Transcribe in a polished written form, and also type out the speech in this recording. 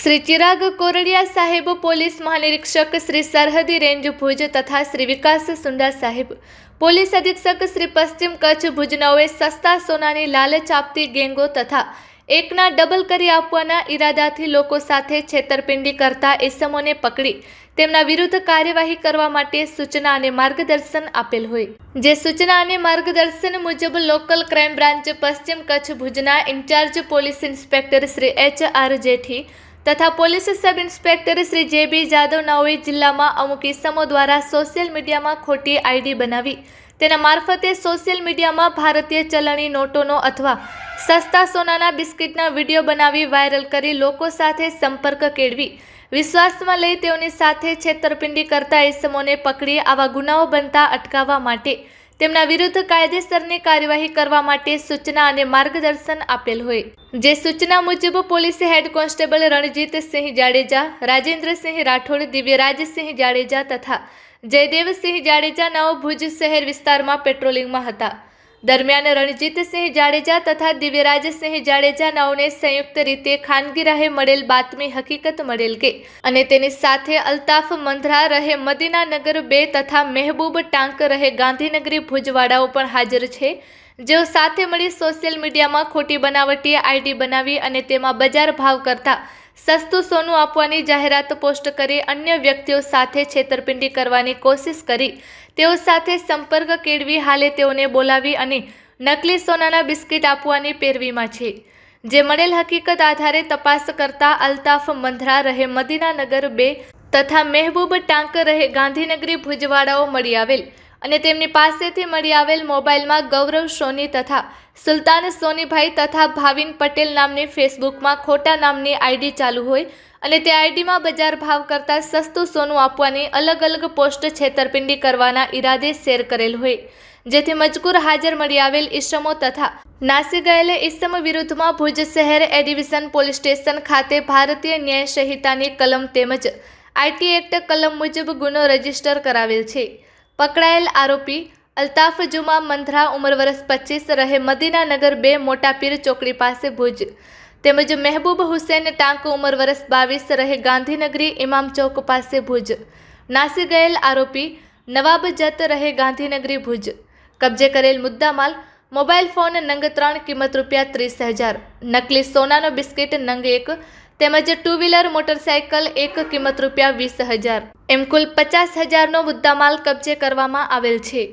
श्री चिराग कोरडिया साहेब, police महानिरीक्षक श्री सरहदी range भुज तथा श्री विकास सुंडा साहेब, पोलीस अधीक्षक श्री पश्चिम कच्छ भुज नवे सस्ता सोनानी लालच आपती गेंगो तथा एकना डबल करी आपवाना इरादाथी लोको साथे छेतरपिंडी करता इसमोने पकड़ी તેમના વિરુદ્ધ કાર્યવાહી કરવા માટે સૂચના અને માર્ગદર્શન આપેલ હોય, જે સૂચના અને માર્ગદર્શન મુજબ લોકલ ક્રાઇમ બ્રાન્ચ પશ્ચિમ કચ્છ ભુજના incharge police inspector Shri HR Jethi તથા police sub inspector Shri JB Jadav નાઓએ જિલ્લામાં અમુક ઇસમો દ્વારા સોશિયલ મીડિયામાં ખોટી આઈડી બનાવી તેના મારફતે સોશિયલ મીડિયામાં ભારતીય ચલણી નોટોનો અથવા સસ્તા સોનાના બિસ્કિટના વિડીયો બનાવી વાયરલ કરી લોકો સાથે સંપર્ક કેળવી વિશ્વાસમાં લઈ તેઓની સાથે છેતરપિંડી કરતા ઇસમોને પકડી આવા ગુનાઓ બનતા અટકાવવા માટે તેમના વિરુદ્ધ કાયદેસરની કાર્યવાહી કરવા માટે સૂચના અને માર્ગદર્શન આપેલ હોય, જે સૂચના મુજબ police head constable Ranjitsinh Jadeja, Rajendrasinh Rathod, Divyarajsinh Jadeja તથા જયદેવસિંહ જાડેજા નાઓ ભુજ શહેર વિસ્તારમાં પેટ્રોલિંગમાં હતા. દરમિયાન રણજીતસિંહ જાડેજા તથા દિવ્યરાજસિંહ જાડેજા નાઓને સંયુક્ત રીતે ખાનગી રાહે મળેલ બાતમી હકીકત મળેલ કે અને તેની સાથે અલ્તાફ મંધરા રહે મદીનાનગર 2 તથા મહેબૂબ ટાંક રહે ગાંધીનગરી ભુજવાડાઓ પણ હાજર છે, જેઓ સાથે મળી સોશિયલ મીડિયામાં ખોટી બનાવટી આઈડી બનાવી અને તેમાં બજાર ભાવ કરતા સસ્તું સોનું આપવાની જાહેરાત પોસ્ટ કરી અન્ય વ્યક્તિઓ સાથે છેતરપિંડી કરવાની કોશિશ કરી તેઓ સાથે સંપર્ક કેળવી હાલે તેઓને બોલાવી અને નકલી સોનાના બિસ્કિટ આપવાની પેરવીમાં છે. જે મળેલ હકીકત આધારે તપાસ કરતા અલ્તાફ મંધરા રહે મદીનાનગર 2 તથા મહેબૂબ ટાંક રહે ગાંધીનગરી ભુજવાડાઓ મળી આવેલ અને તેમની પાસેથી મળી આવેલ મોબાઈલમાં ગૌરવ સોની તથા સુલતાન સોનીભાઈ તથા ભાવિન પટેલ નામની ફેસબુકમાં ખોટા નામની આઈડી ચાલુ હોય અને તે આઈડીમાં બજાર ભાવ કરતાં સસ્તું સોનું આપવાની અલગ અલગ પોસ્ટ છેતરપિંડી કરવાના ઈરાદે શેર કરેલ હોય, જેથી મજકૂર હાજર મળી આવેલ ઈસમો તથા નાસી ગયેલ ઈસમ વિરુદ્ધમાં ભુજ શહેર એ ડિવિઝન પોલીસ સ્ટેશન ખાતે ભારતીય ન્યાય સંહિતાની કલમ તેમજ IT એક્ટ કલમ મુજબ ગુનો રજીસ્ટર કરાવેલ છે. પકડાયેલ આરોપી અલ્તાફ જુમા મંધરા ઉંમર વર્ષ 25 રહે મદીનાનગર 2 મોટા પીર ચોકડી પાસે ભુજ તેમજ મહેબૂબ હુસૈન ટાંક ઉંમર વર્ષ 22 રહે ગાંધીનગરી ઇમામ ચોક પાસે ભુજ, નાસી ગયેલ આરોપી નવાબ જત રહે ગાંધીનગરી ભુજ. કબજે કરેલ મુદ્દામાલ મોબાઈલ ફોન નંગ 3 કિંમત ₹30,000, નકલી સોનાનો બિસ્કિટ નંગ 1 તેમજ 2 વ્હીલર મોટરસાઇકલ 1 કિંમત ₹20,000 એમ કુલ 50,000નો મુદ્દામાલ કબજે કરવામાં આવેલ છે.